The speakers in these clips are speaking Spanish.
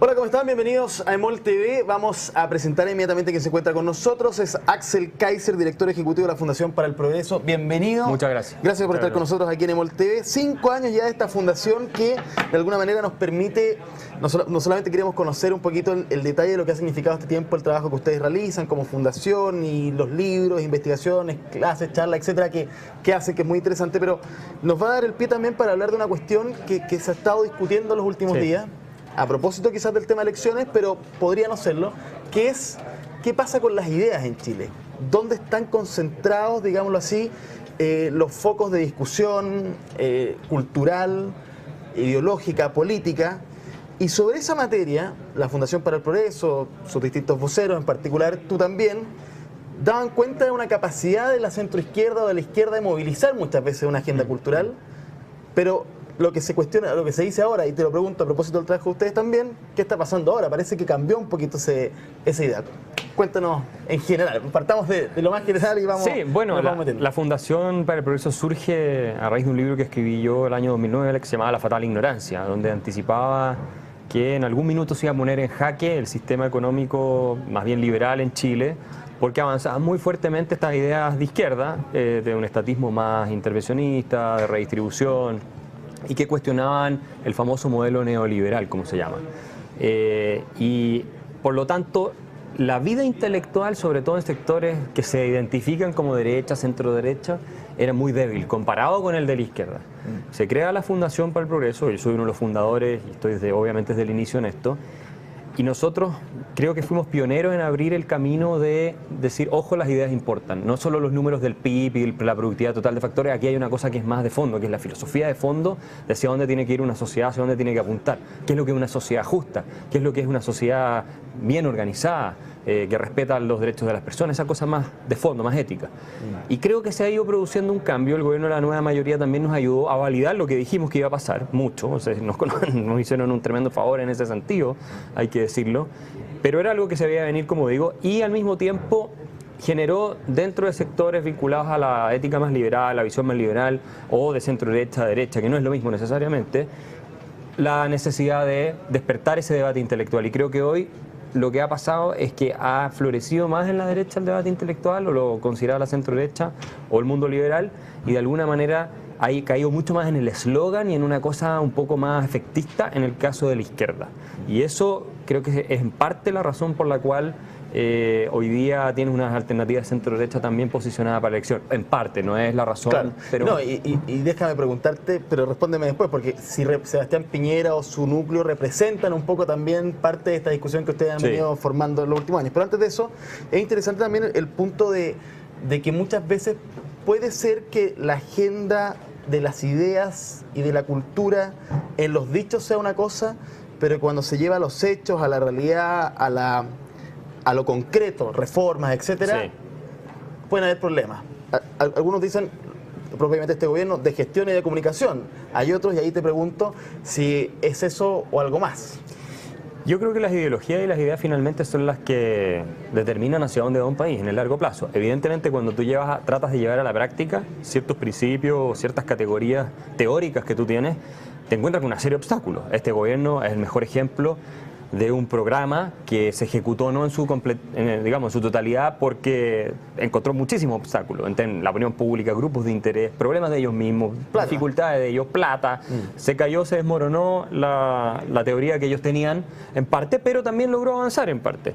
Hola, ¿cómo están? Bienvenidos a EMOL TV. Vamos a presentar inmediatamente quien se encuentra con nosotros. Es Axel Kaiser, director ejecutivo de la Fundación para el Progreso. Bienvenido. Muchas gracias. Gracias por estar con nosotros aquí en EMOL TV. 5 años ya de esta fundación que de alguna manera nos permite, no solamente queremos conocer un poquito el detalle de lo que ha significado este tiempo, el trabajo que ustedes realizan como fundación y los libros, investigaciones, clases, charlas, etcétera, que hace, que es muy interesante, pero nos va a dar el pie también para hablar de una cuestión que se ha estado discutiendo en los últimos días. A propósito quizás del tema elecciones, pero podría no serlo, que es qué pasa con las ideas en Chile. ¿Dónde están concentrados, digámoslo así, los focos de discusión cultural, ideológica, política? Y sobre esa materia, la Fundación para el Progreso, sus distintos voceros, en particular tú también, daban cuenta de una capacidad de la centroizquierda o de la izquierda de movilizar muchas veces una agenda cultural, pero lo que se cuestiona, lo que se dice ahora, y te lo pregunto a propósito del trabajo de ustedes también, ¿qué está pasando ahora? Parece que cambió un poquito esa idea. Cuéntanos en general, partamos de lo más general y vamos. Sí, bueno, la Fundación para el Progreso surge a raíz de un libro que escribí yo el año 2009 que se llamaba La Fatal Ignorancia, donde anticipaba que en algún minuto se iba a poner en jaque el sistema económico más bien liberal en Chile, porque avanzaban muy fuertemente estas ideas de izquierda, de un estatismo más intervencionista, de redistribución, y que cuestionaban el famoso modelo neoliberal, como se llama. Y por lo tanto, la vida intelectual, sobre todo en sectores que se identifican como derecha, centro-derecha, era muy débil comparado con el de la izquierda. Se crea la Fundación para el Progreso, yo soy uno de los fundadores y estoy obviamente desde el inicio en esto, y nosotros creo que fuimos pioneros en abrir el camino de decir, ojo, las ideas importan, no solo los números del PIB y la productividad total de factores, aquí hay una cosa que es más de fondo, que es la filosofía de fondo de hacia dónde tiene que ir una sociedad, hacia dónde tiene que apuntar, qué es lo que es una sociedad justa, qué es lo que es una sociedad bien organizada, que respeta los derechos de las personas, esa cosa más de fondo, más ética. Y creo que se ha ido produciendo un cambio, el gobierno de la nueva mayoría también nos ayudó a validar lo que dijimos que iba a pasar, mucho, o sea, nos hicieron un tremendo favor en ese sentido, hay que decirlo, pero era algo que se veía venir, como digo, y al mismo tiempo generó dentro de sectores vinculados a la ética más liberal, la visión más liberal, o de centro-derecha a derecha, que no es lo mismo necesariamente, la necesidad de despertar ese debate intelectual. Y creo que hoy lo que ha pasado es que ha florecido más en la derecha el debate intelectual, o lo consideraba la centro-derecha, o el mundo liberal, y de alguna manera ha caído mucho más en el eslogan y en una cosa un poco más efectista en el caso de la izquierda. Y eso creo que es en parte la razón por la cual hoy día tienes unas alternativas centro-derecha también posicionadas para la elección. En parte, no es la razón. Claro. Pero... No, y déjame preguntarte, pero respóndeme después, porque si Sebastián Piñera o su núcleo representan un poco también parte de esta discusión que ustedes han venido formando en los últimos años. Pero antes de eso, es interesante también el punto de que muchas veces puede ser que la agenda de las ideas y de la cultura en los dichos sea una cosa, pero cuando se lleva a los hechos, a la realidad, a lo concreto, reformas, etcétera, pueden haber problemas. Algunos dicen, propiamente este gobierno, de gestión y de comunicación. Hay otros, y ahí te pregunto si es eso o algo más. Yo creo que las ideologías y las ideas finalmente son las que determinan hacia dónde va un país en el largo plazo. Evidentemente, cuando tú tratas de llevar a la práctica ciertos principios o ciertas categorías teóricas que tú tienes, te encuentras con una serie de obstáculos. Este gobierno es el mejor ejemplo de un programa que se ejecutó no en su totalidad, porque encontró muchísimos obstáculos en la opinión pública, grupos de interés, problemas de ellos mismos, dificultades de ellos, plata. Se cayó, se desmoronó la teoría que ellos tenían en parte, pero también logró avanzar en parte.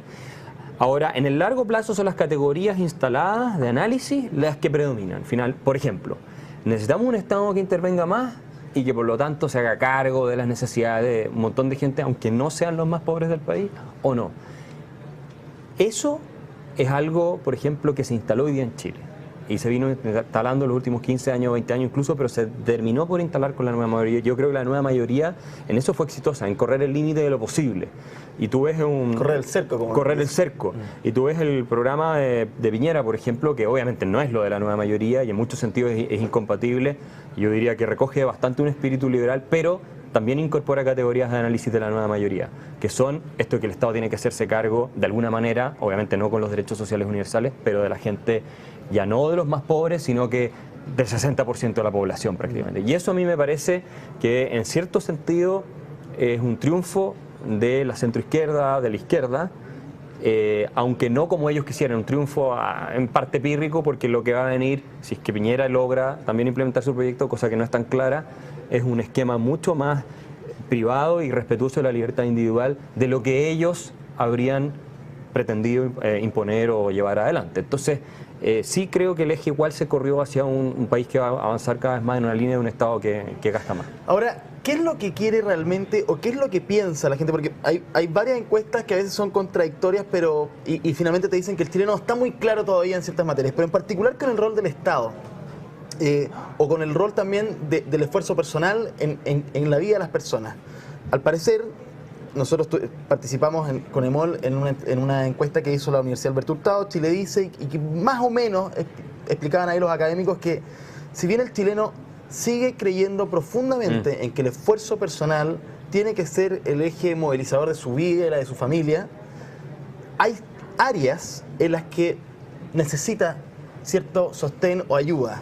Ahora, en el largo plazo son las categorías instaladas de análisis las que predominan. Final, por ejemplo, necesitamos un Estado que intervenga más y que por lo tanto se haga cargo de las necesidades de un montón de gente, aunque no sean los más pobres del país, o no. Eso es algo, por ejemplo, que se instaló hoy día en Chile. Y se vino instalando en los últimos 15 años, 20 años incluso, pero se terminó por instalar con la nueva mayoría. Yo creo que la nueva mayoría en eso fue exitosa, en correr el límite de lo posible. Y tú ves correr el cerco. Correr el cerco. Y tú ves el programa de Piñera, por ejemplo, que obviamente no es lo de la nueva mayoría y en muchos sentidos es incompatible. Yo diría que recoge bastante un espíritu liberal, pero también incorpora categorías de análisis de la nueva mayoría, que son esto que el Estado tiene que hacerse cargo de alguna manera, obviamente no con los derechos sociales universales, pero de la gente, ya no de los más pobres, sino que del 60% de la población prácticamente. Y eso a mí me parece que en cierto sentido es un triunfo de la centroizquierda, de la izquierda, aunque no como ellos quisieran, un triunfo en parte pírrico, porque lo que va a venir, si es que Piñera logra también implementar su proyecto, cosa que no es tan clara, es un esquema mucho más privado y respetuoso de la libertad individual de lo que ellos habrían pretendido imponer o llevar adelante. Entonces, sí creo que el eje igual se corrió hacia un país que va a avanzar cada vez más en una línea de un Estado que gasta más. Ahora, ¿qué es lo que quiere realmente o qué es lo que piensa la gente? Porque hay varias encuestas que a veces son contradictorias, pero y finalmente te dicen que el chileno está muy claro todavía en ciertas materias, pero en particular con el rol del Estado. O con el rol también del esfuerzo personal en la vida de las personas. Al parecer, nosotros participamos con EMOL en una encuesta que hizo la Universidad Alberto Hurtado, Chile Dice, y que más o menos explicaban ahí los académicos que si bien el chileno sigue creyendo profundamente en que el esfuerzo personal tiene que ser el eje movilizador de su vida y la de su familia, hay áreas en las que necesita cierto sostén o ayuda.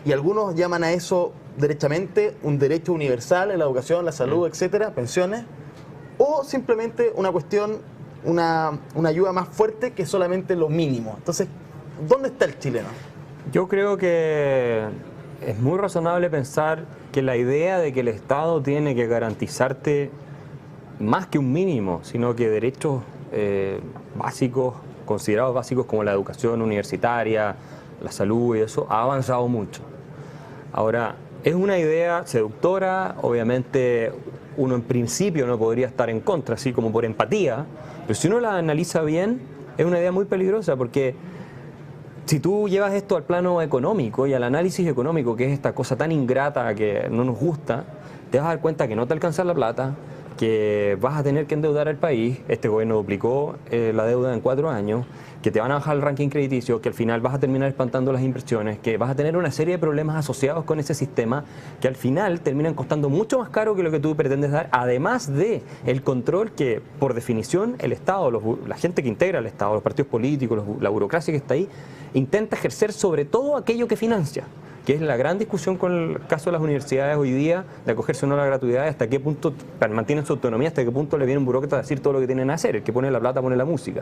Y algunos llaman a eso derechamente un derecho universal en la educación, la salud, etcétera, pensiones, o simplemente una cuestión, una ayuda más fuerte que solamente lo mínimo. Entonces, ¿dónde está el chileno? Yo creo que es muy razonable pensar que la idea de que el Estado tiene que garantizarte más que un mínimo, sino que derechos básicos, considerados básicos como la educación universitaria, la salud y eso, ha avanzado mucho. Ahora, es una idea seductora, obviamente uno en principio no podría estar en contra, así como por empatía, pero si uno la analiza bien, es una idea muy peligrosa porque si tú llevas esto al plano económico y al análisis económico, que es esta cosa tan ingrata que no nos gusta, te vas a dar cuenta que no te alcanza la plata, que vas a tener que endeudar al país, este gobierno duplicó la deuda en 4 años, que te van a bajar el ranking crediticio, que al final vas a terminar espantando las inversiones, que vas a tener una serie de problemas asociados con ese sistema que al final terminan costando mucho más caro que lo que tú pretendes dar, además de el control que, por definición, el Estado, la gente que integra el Estado, los partidos políticos, la burocracia que está ahí, intenta ejercer sobre todo aquello que financia, que es la gran discusión con el caso de las universidades hoy día, de acogerse o no a la gratuidad, hasta qué punto mantienen su autonomía, hasta qué punto le viene un burócrata a decir todo lo que tienen que hacer, el que pone la plata pone la música.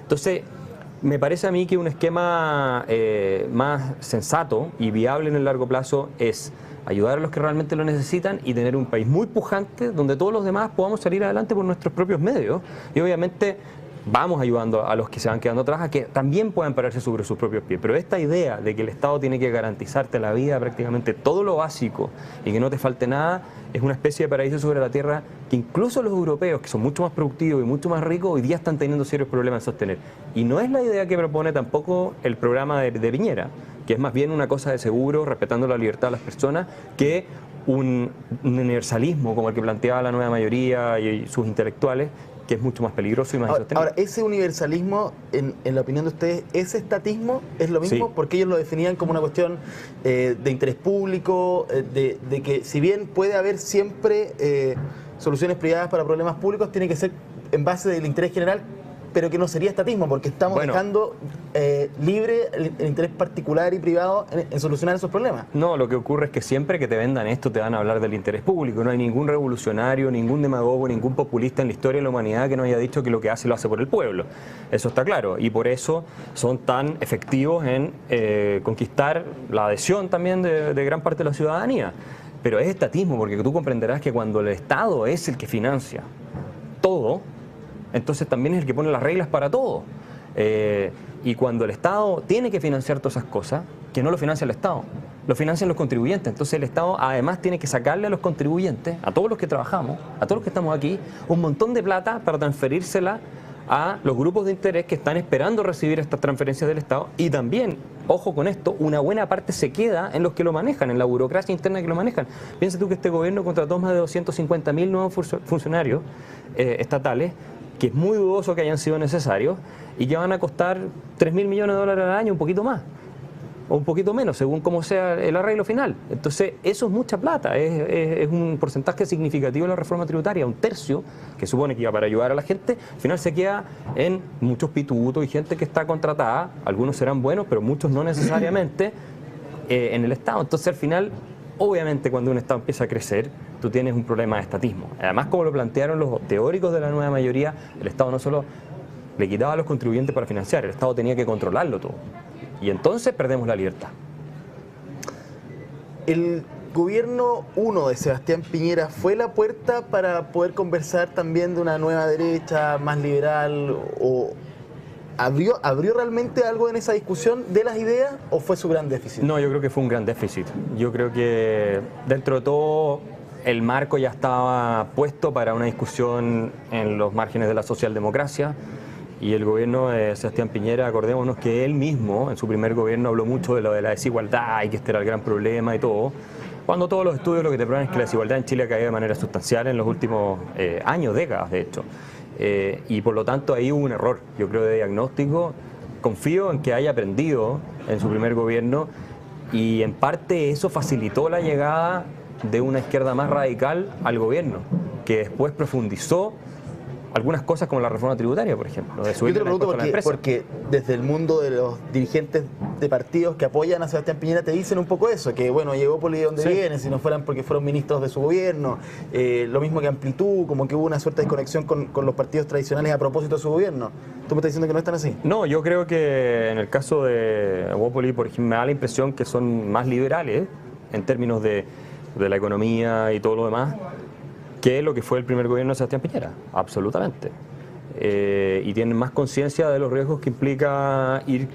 Entonces, me parece a mí que un esquema más sensato y viable en el largo plazo es ayudar a los que realmente lo necesitan y tener un país muy pujante donde todos los demás podamos salir adelante por nuestros propios medios y obviamente vamos ayudando a los que se van quedando atrás a que también puedan pararse sobre sus propios pies. Pero esta idea de que el Estado tiene que garantizarte la vida, prácticamente todo lo básico y que no te falte nada, es una especie de paraíso sobre la tierra que incluso los europeos, que son mucho más productivos y mucho más ricos, hoy día están teniendo serios problemas en sostener. Y no es la idea que propone tampoco el programa de Piñera, que es más bien una cosa de seguro, respetando la libertad de las personas, que un universalismo como el que planteaba la nueva mayoría y sus intelectuales, que es mucho más peligroso y más insostenible. Ahora, ese universalismo, en la opinión de ustedes, ¿ese estatismo es lo mismo? Sí. Porque ellos lo definían como una cuestión de interés público, de que si bien puede haber siempre soluciones privadas para problemas públicos, tiene que ser en base del interés general, pero que no sería estatismo, porque estamos dejando libre el interés particular y privado en solucionar esos problemas. No, lo que ocurre es que siempre que te vendan esto te van a hablar del interés público. No hay ningún revolucionario, ningún demagogo, ningún populista en la historia de la humanidad que no haya dicho que lo que hace lo hace por el pueblo. Eso está claro. Y por eso son tan efectivos en conquistar la adhesión también de gran parte de la ciudadanía. Pero es estatismo, porque tú comprenderás que cuando el Estado es el que financia todo, entonces también es el que pone las reglas para todo. Y cuando el Estado tiene que financiar todas esas cosas, que no lo financia el Estado, lo financian los contribuyentes. Entonces el Estado además tiene que sacarle a los contribuyentes, a todos los que trabajamos, a todos los que estamos aquí, un montón de plata para transferírsela a los grupos de interés que están esperando recibir estas transferencias del Estado. Y también, ojo con esto, una buena parte se queda en los que lo manejan, en la burocracia interna que lo manejan. Piensa tú que este gobierno contrató más de 250.000 nuevos funcionarios estatales, que es muy dudoso que hayan sido necesarios y que van a costar 3.000 millones de dólares al año, un poquito más, o un poquito menos, según cómo sea el arreglo final. Entonces, eso es mucha plata, es un porcentaje significativo de la reforma tributaria, un tercio, que supone que iba para ayudar a la gente, al final se queda en muchos pitutos y gente que está contratada, algunos serán buenos, pero muchos no necesariamente, en el Estado. Entonces, al final, Obviamente cuando un Estado empieza a crecer, tú tienes un problema de estatismo. Además, como lo plantearon los teóricos de la nueva mayoría, el Estado no solo le quitaba a los contribuyentes para financiar, el Estado tenía que controlarlo todo. Y entonces perdemos la libertad. El gobierno 1 de Sebastián Piñera fue la puerta para poder conversar también de una nueva derecha más liberal, o ¿abrió realmente algo en esa discusión de las ideas o fue su gran déficit? No, yo creo que fue un gran déficit. Yo creo que dentro de todo el marco ya estaba puesto para una discusión en los márgenes de la socialdemocracia, y el gobierno de Sebastián Piñera, acordémonos que él mismo en su primer gobierno habló mucho de lo de la desigualdad y que este era el gran problema y todo, cuando todos los estudios lo que te prueban es que la desigualdad en Chile ha caído de manera sustancial en los últimos años, décadas de hecho. Y por lo tanto ahí hubo un error, yo creo, de diagnóstico. Confío en que haya aprendido en su primer gobierno, y en parte eso facilitó la llegada de una izquierda más radical al gobierno, que después profundizó algunas cosas como la reforma tributaria, por ejemplo, de subir el impuesto a la empresa. Porque desde el mundo de los dirigentes de partidos que apoyan a Sebastián Piñera te dicen un poco eso, que bueno, llegó por de donde viene, si no fueran porque fueron ministros de su gobierno, lo mismo que Amplitud, como que hubo una suerte de desconexión con los partidos tradicionales a propósito de su gobierno. ¿Tú me estás diciendo que no están así? No, yo creo que en el caso de Evópolis, por ejemplo, me da la impresión que son más liberales en términos de la economía y todo lo demás, que lo que fue el primer gobierno de Sebastián Piñera, absolutamente. Y tienen más conciencia de los riesgos que implica ir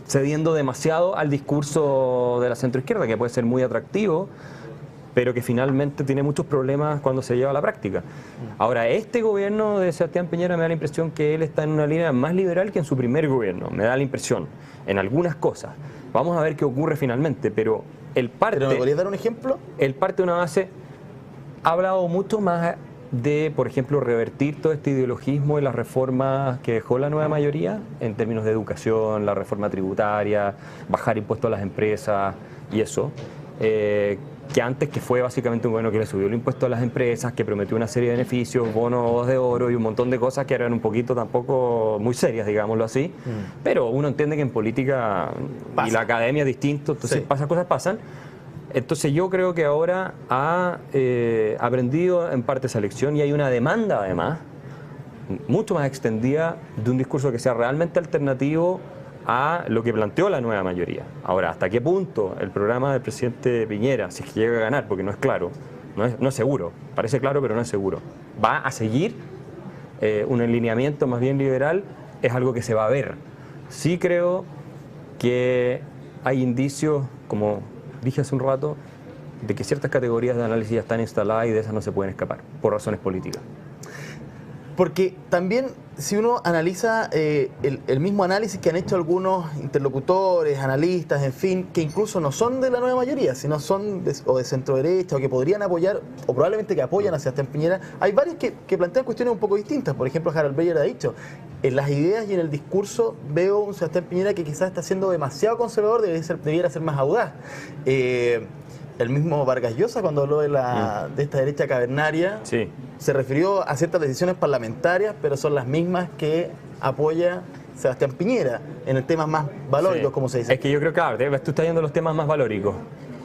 cediendo demasiado al discurso de la centroizquierda, que puede ser muy atractivo, pero que finalmente tiene muchos problemas cuando se lleva a la práctica. Ahora, este gobierno de Sebastián Piñera me da la impresión que él está en una línea más liberal que en su primer gobierno, me da la impresión, en algunas cosas. Vamos a ver qué ocurre finalmente, pero él parte... ¿Pero me podrías dar un ejemplo? Él parte de una base... Ha hablado mucho más de, por ejemplo, revertir todo este ideologismo y las reformas que dejó la nueva mayoría en términos de educación, la reforma tributaria, bajar impuestos a las empresas y eso, que antes, que fue básicamente un gobierno que le subió el impuesto a las empresas, que prometió una serie de beneficios, bonos de oro y un montón de cosas que eran un poquito tampoco muy serias, digámoslo así, pero uno entiende que en política y la academia es distinto, entonces cosas pasan. Entonces yo creo que ahora ha aprendido en parte esa lección, y hay una demanda además mucho más extendida de un discurso que sea realmente alternativo a lo que planteó la nueva mayoría. Ahora, ¿hasta qué punto el programa del presidente Piñera, si es que llega a ganar, porque no es claro, no es seguro, parece claro pero no es seguro, va a seguir un alineamiento más bien liberal? Es algo que se va a ver. Sí creo que hay indicios, como dije hace un rato, de que ciertas categorías de análisis ya están instaladas y de esas no se pueden escapar, por razones políticas. Porque también, si uno analiza el mismo análisis que han hecho algunos interlocutores, analistas, en fin, que incluso no son de la nueva mayoría, sino son de centro derecha, o que podrían apoyar, o probablemente que apoyan a Sebastián Piñera, hay varios que plantean cuestiones un poco distintas. Por ejemplo, Harald Breyer ha dicho, en las ideas y en el discurso veo un Sebastián Piñera que quizás está siendo demasiado conservador, debiera ser más audaz. El mismo Vargas Llosa, cuando habló de esta derecha cavernaria, se refirió a ciertas decisiones parlamentarias, pero son las mismas que apoya Sebastián Piñera en el tema más valóricos, como se dice. Es que yo creo que, claro, tú estás yendo a los temas más valóricos.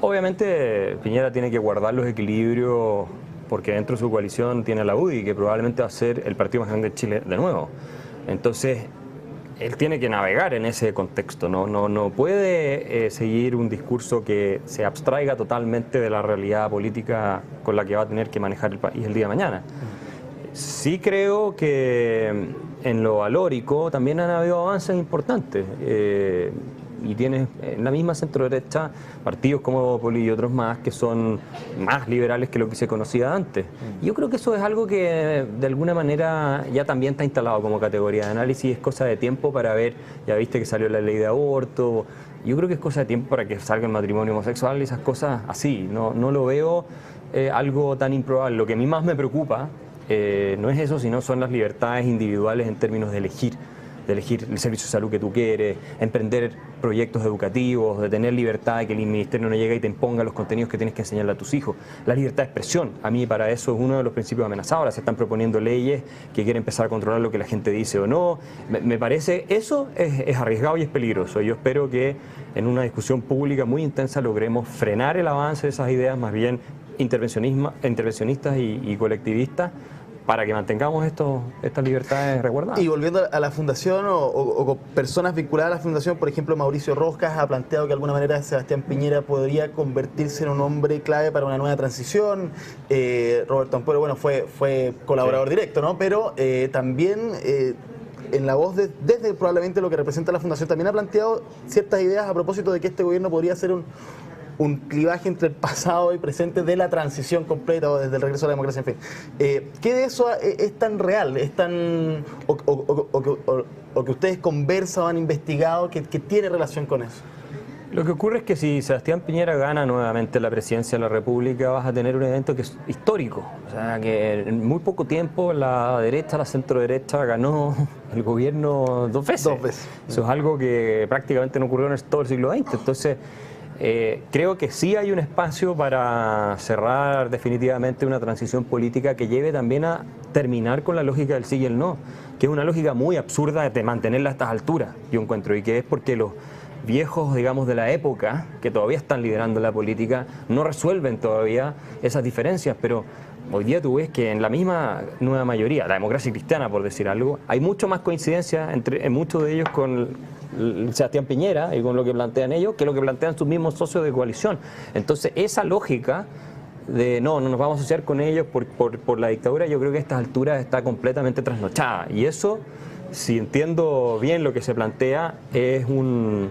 Obviamente Piñera tiene que guardar los equilibrios, porque dentro de su coalición tiene a la UDI, que probablemente va a ser el partido más grande de Chile de nuevo. Entonces, él tiene que navegar en ese contexto, no puede seguir un discurso que se abstraiga totalmente de la realidad política con la que va a tener que manejar el país el día de mañana. Sí creo que en lo valórico también han habido avances importantes, y tienes en la misma centro derecha partidos como Evópolis y otros más que son más liberales que lo que se conocía antes. Yo creo que eso es algo que de alguna manera ya también está instalado como categoría de análisis, es cosa de tiempo para ver, ya viste que salió la ley de aborto, yo creo que es cosa de tiempo para que salga el matrimonio homosexual y esas cosas así, no lo veo algo tan improbable. Lo que a mí más me preocupa no es eso, sino son las libertades individuales en términos de elegir. Es de elegir el servicio de salud que tú quieres, emprender proyectos educativos, de tener libertad, de que el ministerio no llegue y te imponga los contenidos que tienes que enseñarle a tus hijos. La libertad de expresión, a mí para eso es uno de los principios amenazados. Ahora se están proponiendo leyes que quieren empezar a controlar lo que la gente dice o no. Me parece, eso es arriesgado y es peligroso. Yo espero que en una discusión pública muy intensa logremos frenar el avance de esas ideas más bien intervencionistas y colectivistas, para que mantengamos estas libertades resguardadas. Y volviendo a la fundación o personas vinculadas a la fundación, por ejemplo, Mauricio Rojas ha planteado que de alguna manera Sebastián Piñera podría convertirse en un hombre clave para una nueva transición. Roberto Ampuero, bueno, fue colaborador directo, ¿no? Pero también en la voz desde probablemente lo que representa la fundación, también ha planteado ciertas ideas a propósito de que este gobierno podría ser un clivaje entre el pasado y presente de la transición completa o desde el regreso a la democracia, en fin. ¿Qué de eso es tan real, es tan o que ustedes conversan o han investigado que tiene relación con eso? Lo que ocurre es que si Sebastián Piñera gana nuevamente la presidencia de la República, vas a tener un evento que es histórico. O sea, que en muy poco tiempo la centro-derecha ganó el gobierno dos veces. Eso es algo que prácticamente no ocurrió en todo el siglo XX. Entonces, creo que sí hay un espacio para cerrar definitivamente una transición política que lleve también a terminar con la lógica del sí y el no, que es una lógica muy absurda de mantenerla a estas alturas, yo encuentro, y que es porque los viejos, digamos, de la época, que todavía están liderando la política, no resuelven todavía esas diferencias, pero hoy día tú ves que en la misma nueva mayoría, la democracia cristiana, por decir algo, hay mucho más coincidencia en muchos de ellos con Sebastián Piñera y con lo que plantean ellos que lo que plantean sus mismos socios de coalición. Entonces, esa lógica de no nos vamos a asociar con ellos por la dictadura, yo creo que a estas alturas está completamente trasnochada. Y eso, si entiendo bien lo que se plantea, es un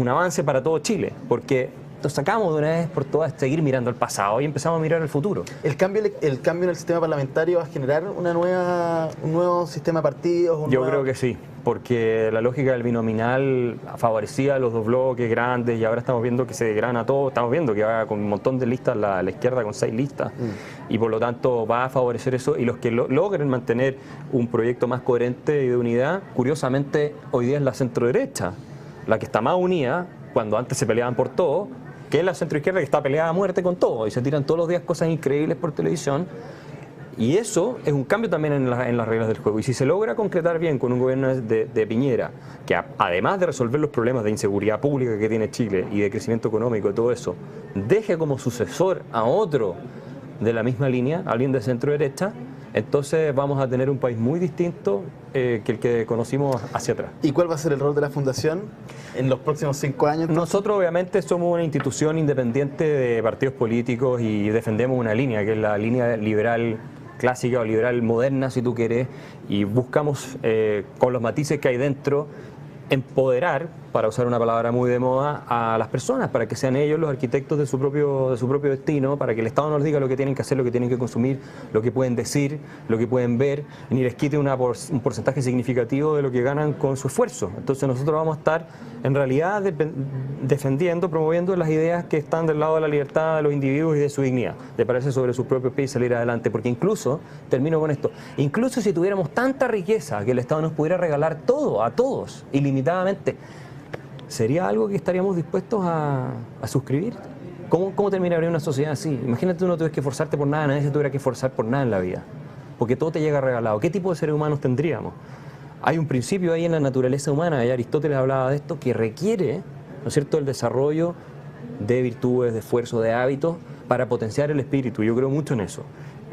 avance para todo Chile, porque nos sacamos de una vez por todas seguir mirando al pasado y empezamos a mirar al futuro. ¿El cambio en el sistema parlamentario va a generar un nuevo sistema de partidos? Yo creo que sí, porque la lógica del binominal favorecía a los dos bloques grandes y ahora estamos viendo que se degrana todo, estamos viendo que va con un montón de listas la izquierda con 6 listas y por lo tanto va a favorecer eso, y los que logren mantener un proyecto más coherente y de unidad, curiosamente hoy día es la centro-derecha, la que está más unida, cuando antes se peleaban por todo, que es la centroizquierda que está peleada a muerte con todo y se tiran todos los días cosas increíbles por televisión. Y eso es un cambio también en las reglas del juego. Y si se logra concretar bien con un gobierno de Piñera, que además de resolver los problemas de inseguridad pública que tiene Chile y de crecimiento económico y todo eso, deje como sucesor a otro de la misma línea, alguien de centro derecha, entonces vamos a tener un país muy distinto que el que conocimos hacia atrás. ¿Y cuál va a ser el rol de la Fundación en los próximos 5 años? Entonces? Nosotros obviamente somos una institución independiente de partidos políticos y defendemos una línea, que es la línea liberal clásica o liberal moderna, si tú quieres, y buscamos, con los matices que hay dentro, empoderar, para usar una palabra muy de moda, a las personas, para que sean ellos los arquitectos de su propio destino, para que el Estado no les diga lo que tienen que hacer, lo que tienen que consumir, lo que pueden decir, lo que pueden ver, ni les quite un porcentaje significativo de lo que ganan con su esfuerzo. Entonces nosotros vamos a estar en realidad defendiendo, promoviendo las ideas que están del lado de la libertad de los individuos y de su dignidad, de pararse sobre sus propios pies y salir adelante, porque incluso, termino con esto, incluso si tuviéramos tanta riqueza que el Estado nos pudiera regalar todo, a todos, ilimitadamente, ¿sería algo que estaríamos dispuestos a suscribir? ¿Cómo terminaría una sociedad así? Imagínate, tú no tuvieras que esforzarte por nada, nadie se tuviera que esforzar por nada en la vida, porque todo te llega regalado. ¿Qué tipo de seres humanos tendríamos? Hay un principio ahí en la naturaleza humana, y Aristóteles hablaba de esto, que requiere, ¿no es cierto?, el desarrollo de virtudes, de esfuerzo, de hábitos para potenciar el espíritu. Yo creo mucho en eso.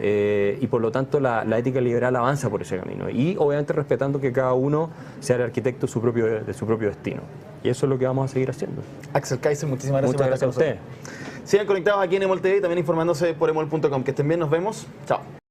Y por lo tanto la ética liberal avanza por ese camino, y obviamente respetando que cada uno sea el arquitecto de su propio destino, y eso es lo que vamos a seguir haciendo. Axel Kaiser, muchísimas gracias. Muchas gracias a ustedes. Sigan conectados aquí en EMOL TV, también informándose por emol.com. Que estén bien, nos vemos. Chao.